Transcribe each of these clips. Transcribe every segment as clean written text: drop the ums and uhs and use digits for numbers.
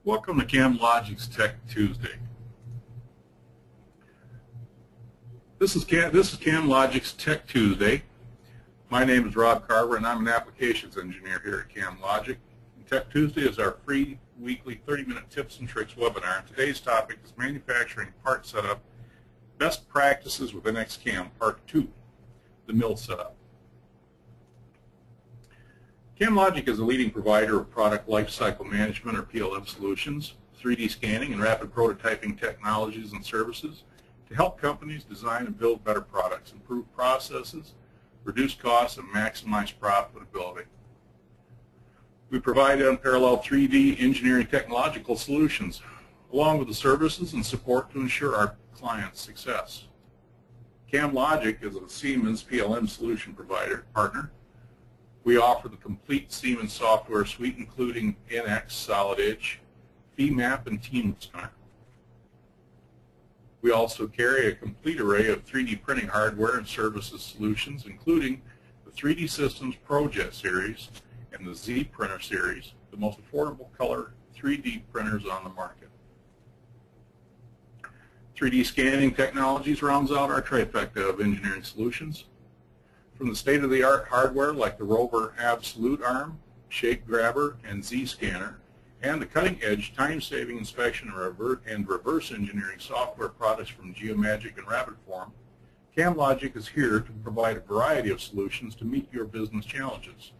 Welcome to CamLogic's Tech Tuesday. This is CamLogic's Tech Tuesday. My name is Rob Carver, and I'm an applications engineer here at CamLogic. And Tech Tuesday is our free weekly 30-minute tips and tricks webinar. And today's topic is manufacturing part setup, best practices with NX-Cam Part 2, the mill setup. CamLogic is a leading provider of product lifecycle management, or PLM solutions, 3D scanning, and rapid prototyping technologies and services to help companies design and build better products, improve processes, reduce costs, and maximize profitability. We provide unparalleled 3D engineering technological solutions, along with the services and support to ensure our clients' success. CamLogic is a Siemens PLM solution partner. We offer the complete Siemens software suite, including NX, Solid Edge, VMAP, and TeamScanner. We also carry a complete array of 3D printing hardware and services solutions, including the 3D Systems ProJet series and the Z Printer series, the most affordable color 3D printers on the market. 3D scanning technologies rounds out our trifecta of engineering solutions. From the state-of-the-art hardware like the Rover Absolute Arm, Shape Grabber, and Z Scanner, and the cutting-edge time-saving inspection and reverse engineering software products from Geomagic and RapidForm, CamLogic is here to provide a variety of solutions to meet your business challenges.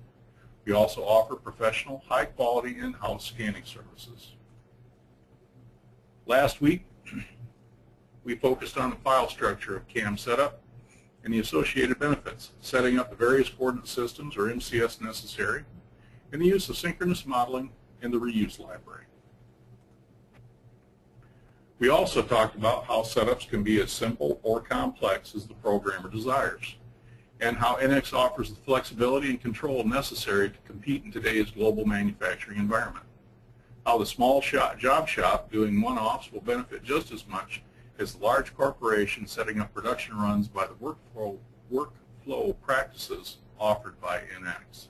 We also offer professional, high-quality in-house scanning services. Last week, we focused on the file structure of CAM setup and the associated benefits, setting up the various coordinate systems, or MCS, necessary, and the use of synchronous modeling and the reuse library. We also talked about how setups can be as simple or complex as the programmer desires, and how NX offers the flexibility and control necessary to compete in today's global manufacturing environment. How the small job shop doing one-offs will benefit just as much as the large corporation setting up production runs by the workflow practices offered by NX.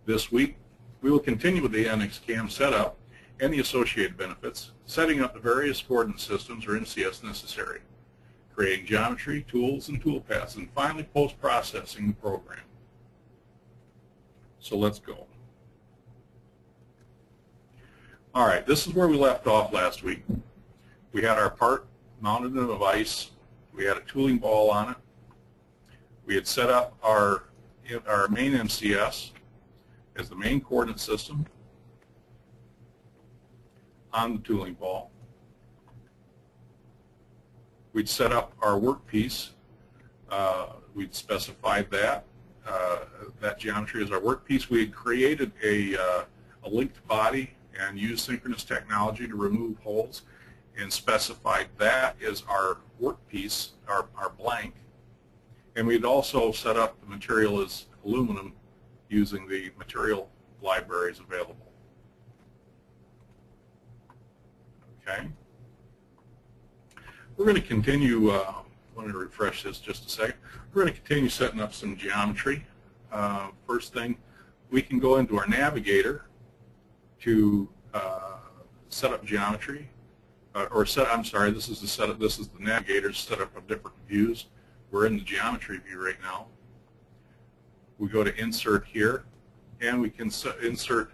This week, we will continue with the NX CAM setup and the associated benefits, setting up the various coordinate systems, or MCS, necessary, creating geometry, tools, and toolpaths, and finally post-processing the program. So let's go. All right, this is where we left off last week. We had our part mounted in a vise. We had a tooling ball on it. We had set up our main MCS as the main coordinate system on the tooling ball. We'd set up our workpiece. We'd specified that geometry as our workpiece. We had created a linked body and used synchronous technology to remove holes, and specified that as our workpiece, our blank. And we'd also set up the material as aluminum using the material libraries available. Okay. We're going to continue, let me refresh this just a second. We're going to continue setting up some geometry. First thing, we can go into our navigator to set up geometry. This is the setup. This is the navigator setup of different views. We're in the geometry view right now. We go to Insert here, and we can insert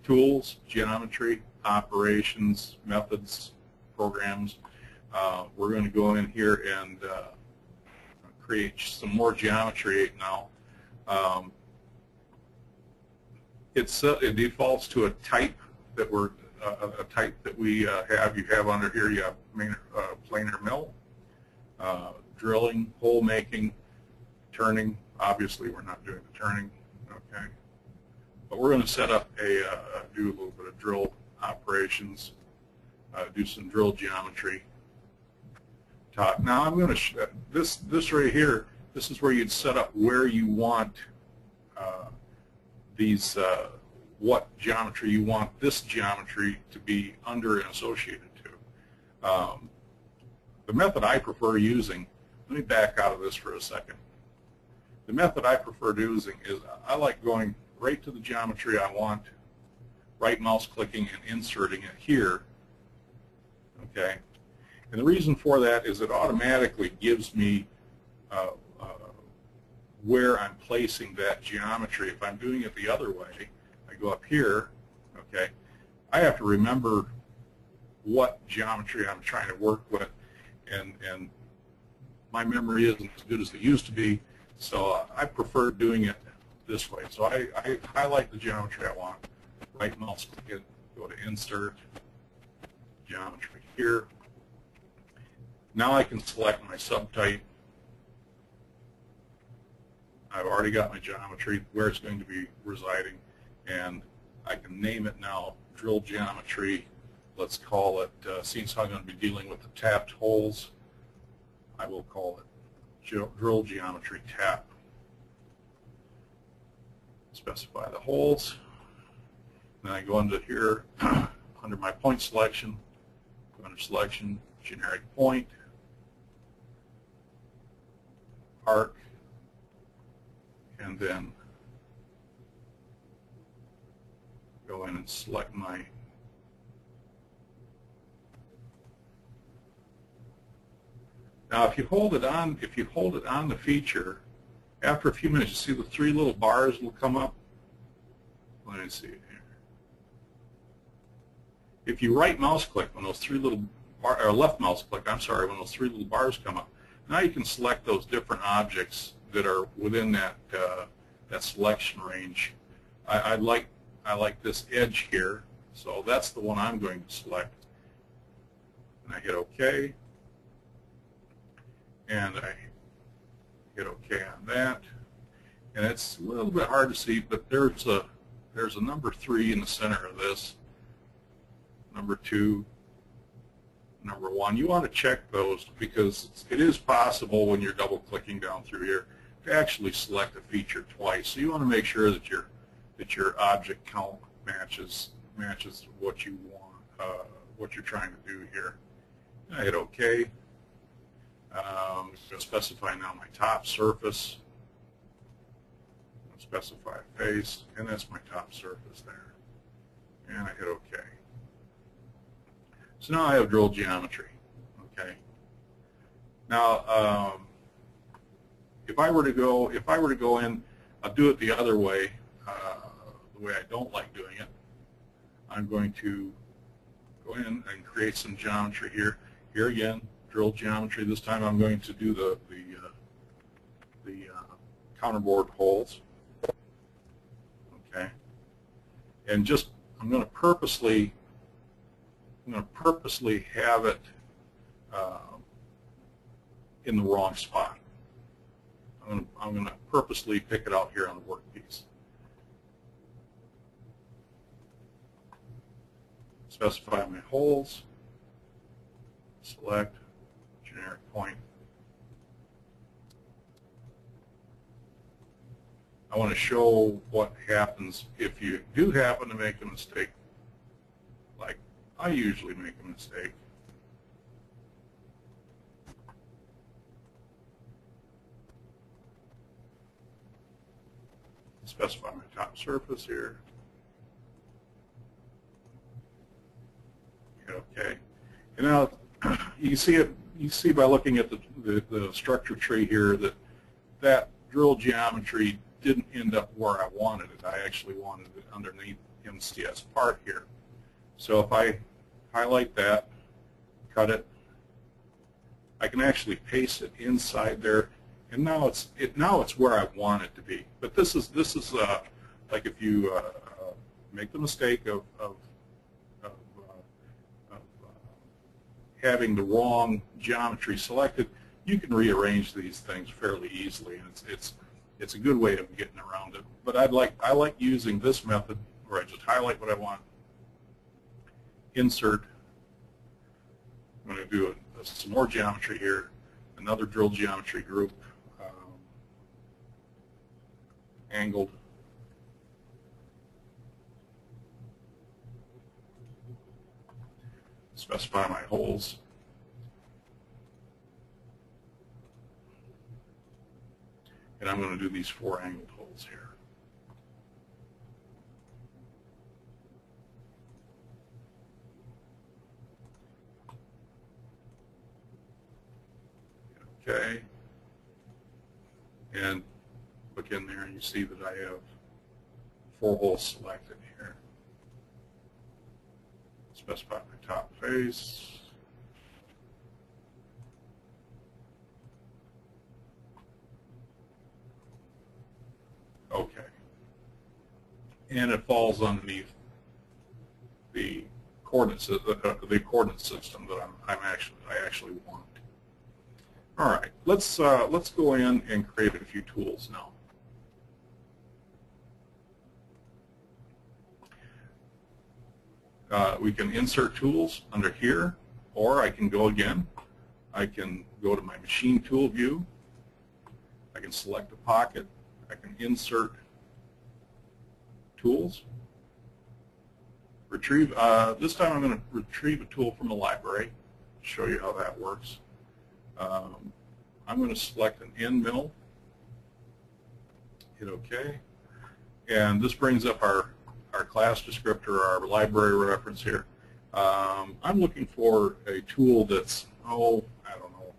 tools, geometry, operations, methods, programs. We're going to go in here and create some more geometry now. It defaults to a type that we have. You have under here, you have planar mill, drilling, hole making, turning. Obviously, we're not doing the turning, okay? But we're going to set up do a little bit of drill operations, do some drill geometry. Now I'm going to this right here. This is where you'd set up where you want what geometry you want this geometry to be under and associated to. The method I prefer using, let me back out of this for a second. The method I prefer using is I like going right to the geometry I want, right mouse clicking and inserting it here. Okay, and the reason for that is it automatically gives me where I'm placing that geometry. If I'm doing it the other way, I go up here, okay, I have to remember what geometry I'm trying to work with, and my memory isn't as good as it used to be, so I prefer doing it this way. So I highlight the geometry I want, right mouse click it, go to insert, geometry here. Now I can select my subtype. I've already got my geometry, where it's going to be residing, and I can name it now, drill geometry. Let's call it, since I'm going to be dealing with the tapped holes, I will call it drill geometry tap. Specify the holes. Then I go under here, under my point selection, go under selection, generic point, arc, and then go in and select my now. If you hold it on the feature, after a few minutes, you see the three little bars will come up. Let me see it here. If you right mouse click when those three little or left mouse click, I'm sorry, when those three little bars come up, now you can select those different objects that are within that that selection range. I like this edge here, so that's the one I'm going to select. And I hit OK, and I hit OK on that. And it's a little bit hard to see, but there's a number 3 in the center of this, number 2, number 1. You want to check those because it is possible when you're double clicking down through here to actually select a feature twice. So you want to make sure that your object count matches what you want, what you're trying to do here. And I hit OK. I'm going to specify now my top surface. I'll specify a face, and that's my top surface there. And I hit OK. So now I have drill geometry. Okay. Now, if I were to go in, I'll do it the other way, the way I don't like doing it. I'm going to go in and create some geometry here. Here again, drill geometry. This time I'm going to do the counterbore holes. Okay. And just I'm going to purposely have it in the wrong spot. I'm going to purposely pick it out here on the workpiece. Specify my holes. Select generic point. I want to show what happens if you do happen to make a mistake. Like I usually make a mistake. Specify my top surface here. Okay. And now you see it. You see by looking at the structure tree here that drill geometry didn't end up where I wanted it. I actually wanted it underneath MCS part here. So if I highlight that, cut it, I can actually paste it inside there, and now it's where I want it to be. But this is like if you make the mistake of having the wrong geometry selected, you can rearrange these things fairly easily, and it's a good way of getting around it. But I like using this method where I just highlight what I want, insert. I'm going to do some more geometry here, another drill geometry group, angled. Specify my holes. And I'm going to do these 4 angled holes here. OK. And look in there and you see that I have 4 holes selected here. Specify my top face. OK. And it falls underneath the coordinates, the coordinate system that I actually want. All right, let's go in and create a few tools now. We can insert tools under here, or I can go again. I can go to my machine tool view. I can select a pocket. I can insert tools. Retrieve. This time I'm going to retrieve a tool from the library. Show you how that works. I'm going to select an end mill. Hit OK. And this brings up our class descriptor, our library reference here. I'm looking for a tool that's, I don't know,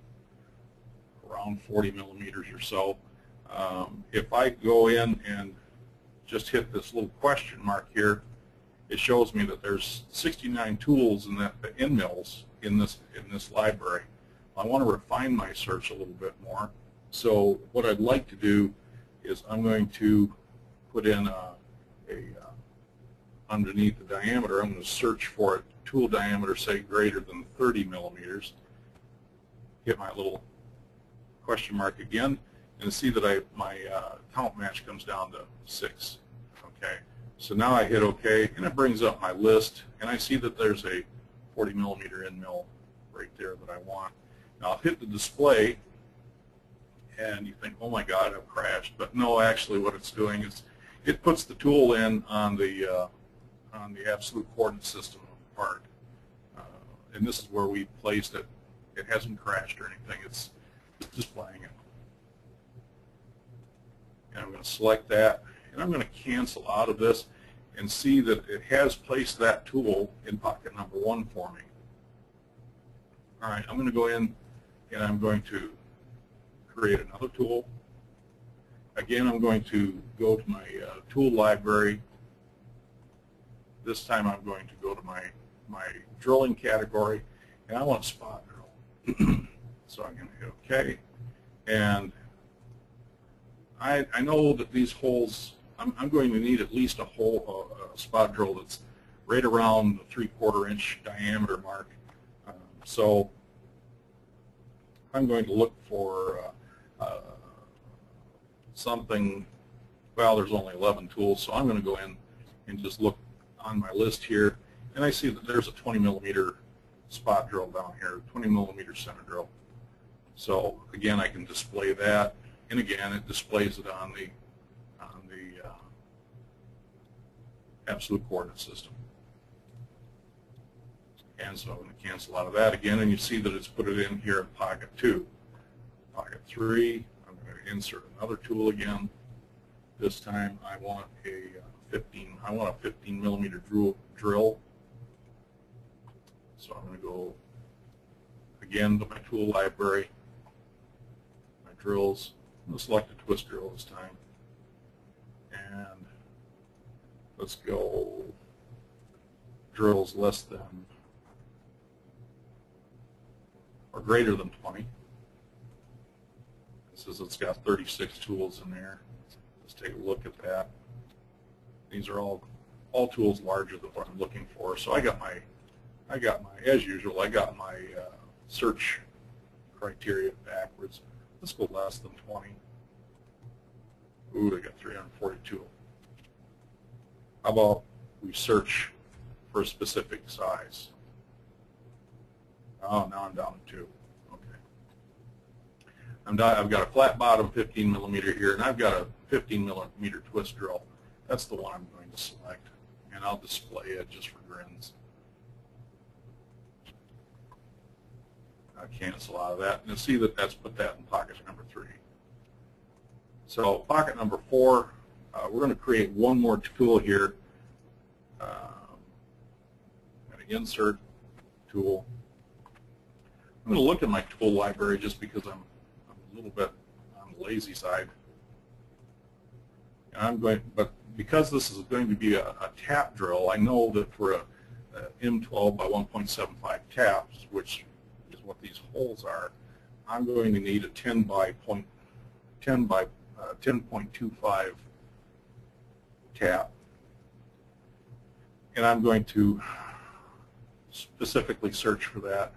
around 40 millimeters or so. If I go in and just hit this little question mark here, it shows me that there's 69 tools in the end mills in this library. I want to refine my search a little bit more. So what I'd like to do is I'm going to put in underneath the diameter, I'm going to search for a tool diameter, say, greater than 30 millimeters. Hit my little question mark again, and see that my count match comes down to 6. Okay. So now I hit OK, and it brings up my list, and I see that there's a 40 millimeter end mill right there that I want. Now I'll hit the display, and you think, oh my God, I've crashed. But no, actually what it's doing is it puts the tool in on the absolute coordinate system of the part. And this is where we placed it. It hasn't crashed or anything. It's displaying it. And I'm going to select that, and I'm going to cancel out of this and see that it has placed that tool in pocket number 1 for me. All right, I'm going to go in and I'm going to create another tool. Again, I'm going to go to my tool library. This time I'm going to go to my drilling category, and I want a spot drill. So I'm going to hit OK. And I know that these holes, I'm going to need at least a spot drill that's right around the 3/4 inch diameter mark. So I'm going to look for something. Well, there's only 11 tools, so I'm going to go in and just look on my list here, and I see that there's a 20 millimeter spot drill down here, 20 millimeter center drill. So again, I can display that, and again, it displays it on the absolute coordinate system. And so I'm going to cancel out of that again, and you see that it's put it in here in pocket 2. Pocket 3, I'm going to insert another tool again. This time I want a 15 millimeter drill. So I'm going to go again to my tool library, my drills. I'm going to select a twist drill this time, and let's go drills less than or greater than 20. It says it's got 36 tools in there. Let's take a look at that. These are all tools larger than what I'm looking for. So I got my, as usual, I got my search criteria backwards. Let's go less than 20. Ooh, I got 342. How about we search for a specific size? Oh, now I'm down to 2. Okay. I've got a flat bottom 15 millimeter here, and I've got a 15 millimeter twist drill. That's the one I'm going to select, and I'll display it just for grins. I'll cancel out of that, and you'll see that that's put that in pocket number 3. So pocket number 4, we're going to create one more tool here. I'm going to insert tool. I'm going to look at my tool library just because little bit on the lazy side. And but because this is going to be a tap drill, I know that for a M12 by 1.75 taps, which is what these holes are, I'm going to need a 10.25 tap, and I'm going to specifically search for that,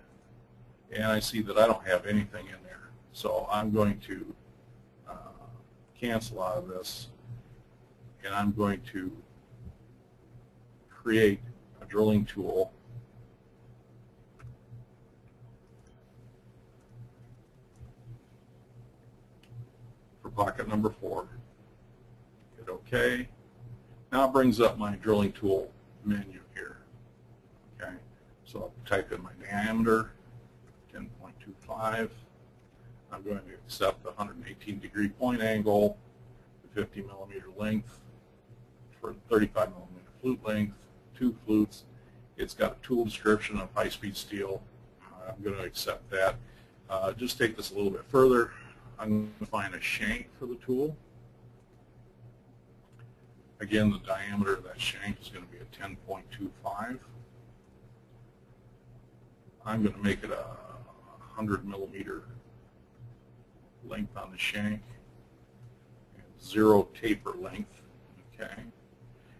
and I see that I don't have anything in there, so I'm going to cancel out of this, and I'm going to create a drilling tool for pocket number 4. Hit OK. Now it brings up my drilling tool menu here. Okay, so I'll type in my diameter, 10.25. I'm going to accept the 118-degree point angle, the 50-millimeter length for 35-millimeter flute length, 2 flutes. It's got a tool description of high-speed steel. I'm going to accept that. Just take this a little bit further. I'm going to find a shank for the tool. Again, the diameter of that shank is going to be a 10.25. I'm going to make it a 100-millimeter length on the shank and 0 taper length. Okay.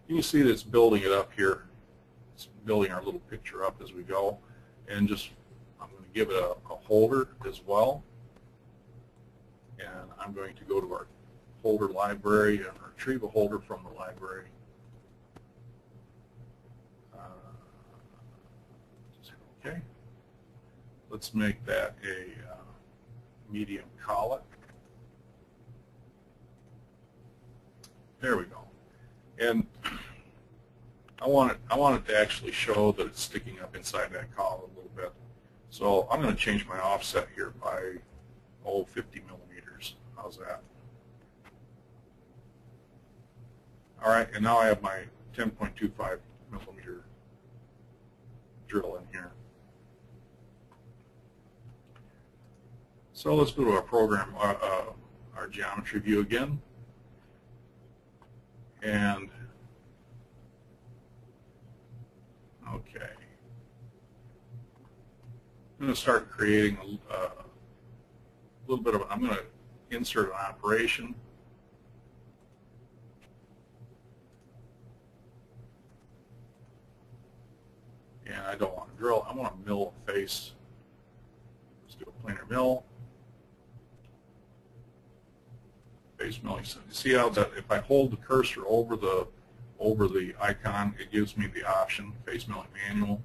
You can see that it's building it up here. It's building our little picture up as we go. And I'm going to give it a holder as well. And I'm going to go to our holder library and retrieve a holder from the library. Okay. Let's make that a medium collet. There we go. And I want it to actually show that it's sticking up inside that collet a little bit. So I'm going to change my offset here by 50 millimeters. How's that? All right, and now I have my 10.25 millimeter drill in here. So let's go to our program, our geometry view again. And, okay. I'm going to start creating a little bit of, I'm going to insert an operation. And I don't want to drill, I want to mill a face. Let's do a planar mill. Face milling. So you see how that if I hold the cursor over the icon, it gives me the option, face milling manual.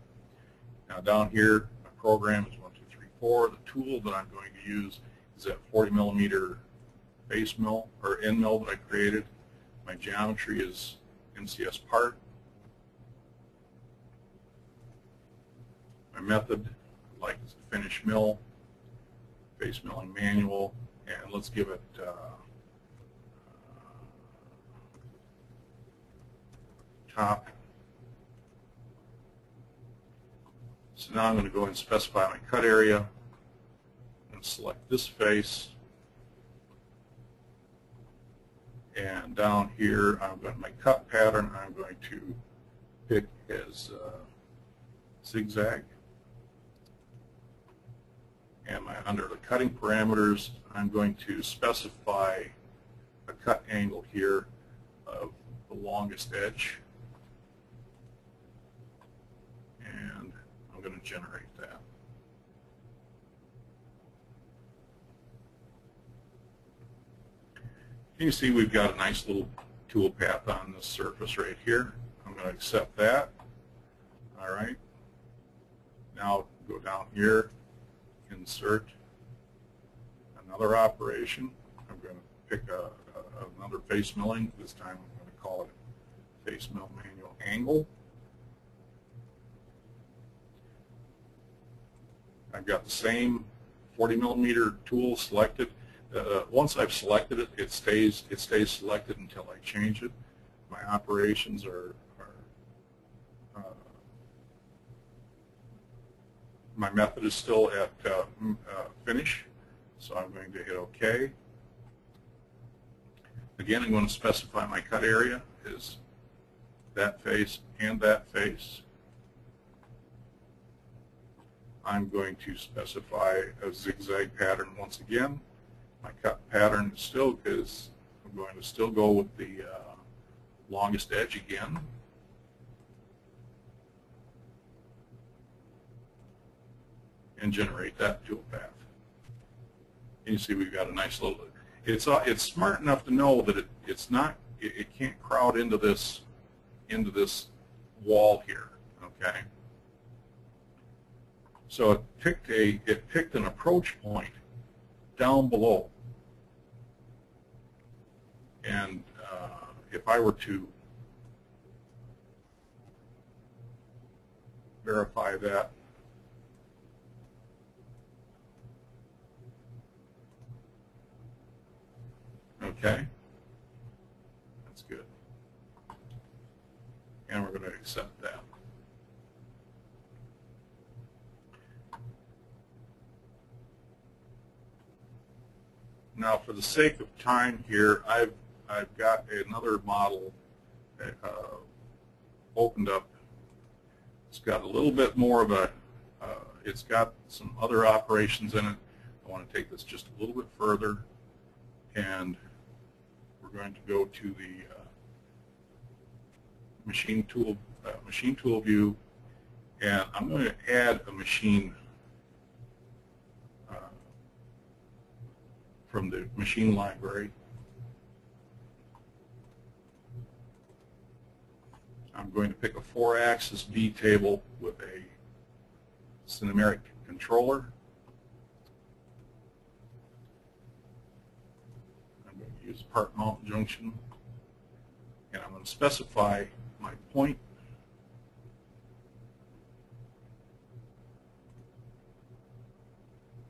Now down here, my program is 1, 2, 3, 4. The tool that I'm going to use is that 40 millimeter face mill or end mill that I created. My geometry is NCS part. My method I'd like is to finish mill, face milling manual, and let's give it top. So now I'm going to go and specify my cut area and select this face. And down here, I'm going to my cut pattern. I'm going to pick as zigzag. And under the cutting parameters, I'm going to specify a cut angle here of the longest edge. And I'm going to generate that. You see we've got a nice little tool path on this surface right here. I'm going to accept that. All right. Now go down here, insert another operation. I'm going to pick another face milling. This time I'm going to call it face mill manual angle. I've got the same 40 millimeter tool selected. Once I've selected it, it stays selected until I change it. My operations are my method is still at finish. So I'm going to hit OK. Again, I'm going to specify my cut area is that face and that face. I'm going to specify a zigzag pattern once again. My cut pattern I'm going to still go with the longest edge again. And generate that tool path. And you see we've got a nice little, it's smart enough to know that it can't crowd into this wall here, okay? So it picked an approach point down below. And if I were to verify that, okay, that's good. And we're going to accept that. Now, for the sake of time here, I've got another model opened up. It's got a little bit more of a, it's got some other operations in it. I want to take this just a little bit further, and we're going to go to the machine tool view, and I'm going to add a machine from the machine library. I'm going to pick a 4-axis V table with a numeric controller. I'm going to use part mount junction, and I'm going to specify my point.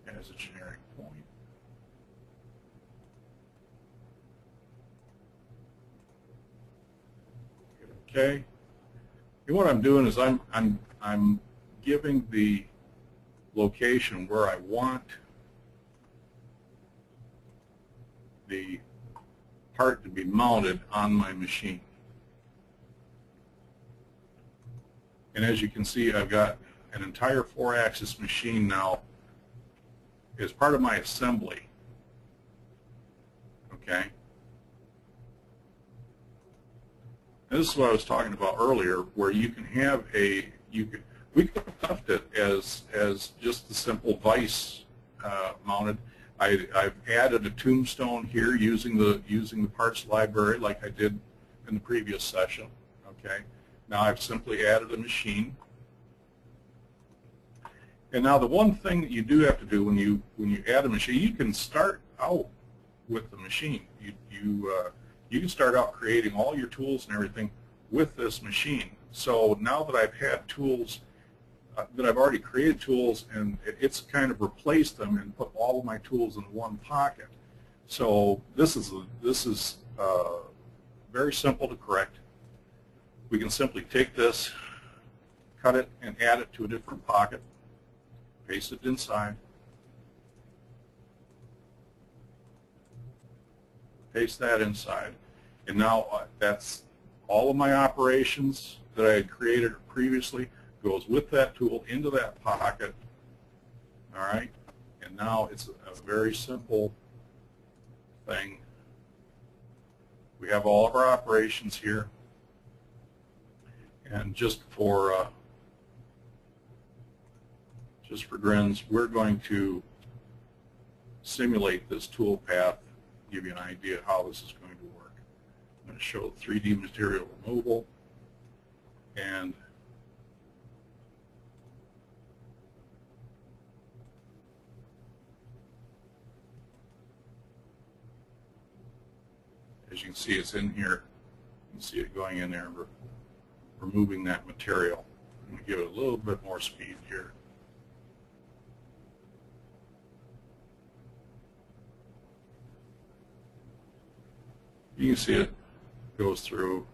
As a generic point. Okay. And what I'm doing is I'm giving the location where I want the part to be mounted on my machine. And as you can see, I've got an entire 4-axis machine now as part of my assembly. Okay. And this is what I was talking about earlier, where you can have we could have left it as just the simple vise mounted. I've added a tombstone here using the parts library like I did in the previous session. Okay. Now I've simply added a machine. And now the one thing that you do have to do when you add a machine, you can start out with the machine. You can start out creating all your tools and everything with this machine. So now that I've had tools, that I've already created tools, and it's kind of replaced them and put all of my tools in one pocket. So this is very simple to correct. We can simply take this, cut it, and add it to a different pocket, paste it inside, paste that inside, and now that's all of my operations that I had created previously goes with that tool into that pocket. All right, and now it's a very simple thing. We have all of our operations here, and just for grins, we're going to simulate this tool path, give you an idea how this is going to work. I'm going to show 3D material removal, and as you can see, it's in here. You can see it going in there and removing that material. I'm going to give it a little bit more speed here. You can see it goes through.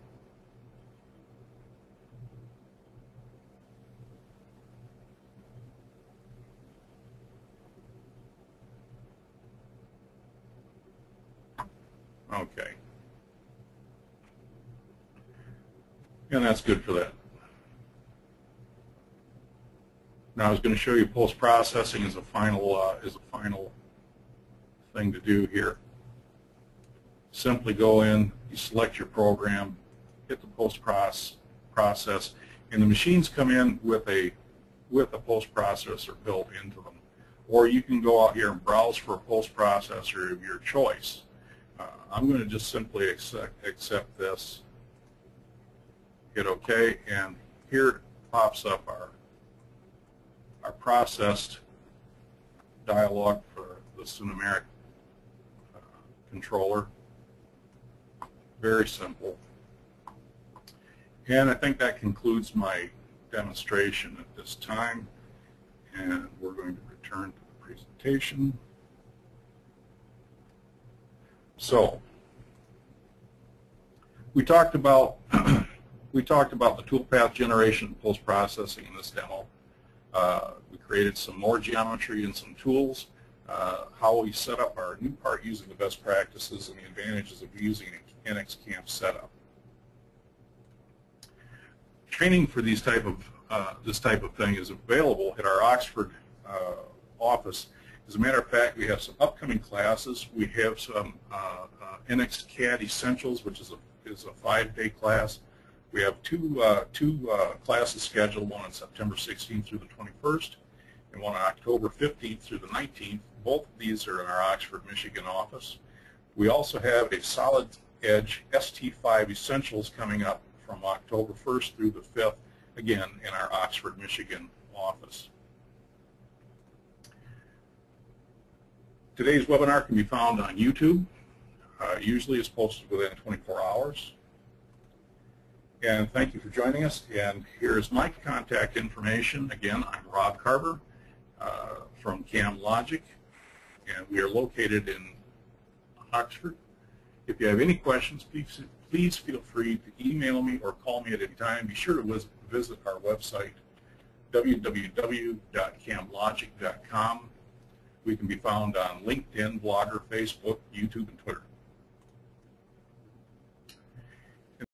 Okay. And that's good for that. Now I was going to show you post-processing as a final thing to do here. Simply go in, you select your program, hit the post-process, and the machines come in with a post-processor built into them. Or you can go out here and browse for a post-processor of your choice. I'm going to just simply accept this, hit OK, and here pops up our processed dialog for the numeric controller. Very simple. And I think that concludes my demonstration at this time. And we're going to return to the presentation. So we talked about the toolpath generation and post-processing in this demo. We created some more geometry and some tools, how we set up our new part using the best practices and the advantages of using an NX-CAMP setup. Training for this type of thing is available at our Oxford office. As a matter of fact, we have some upcoming classes. We have some NX-CAD Essentials, which is a 5-day class. We have two classes scheduled, one on September 16th through the 21st, and one on October 15th through the 19th. Both of these are in our Oxford, Michigan office. We also have a Solid Edge ST5 Essentials coming up from October 1st through the 5th, again in our Oxford, Michigan office. Today's webinar can be found on YouTube. Usually it's posted within 24 hours. And thank you for joining us. And here's my contact information. Again, I'm Rob Carver from CamLogic, and we are located in Oxford. If you have any questions, please feel free to email me or call me at any time. Be sure to visit our website, www.camlogic.com. We can be found on LinkedIn, Blogger, Facebook, YouTube, and Twitter.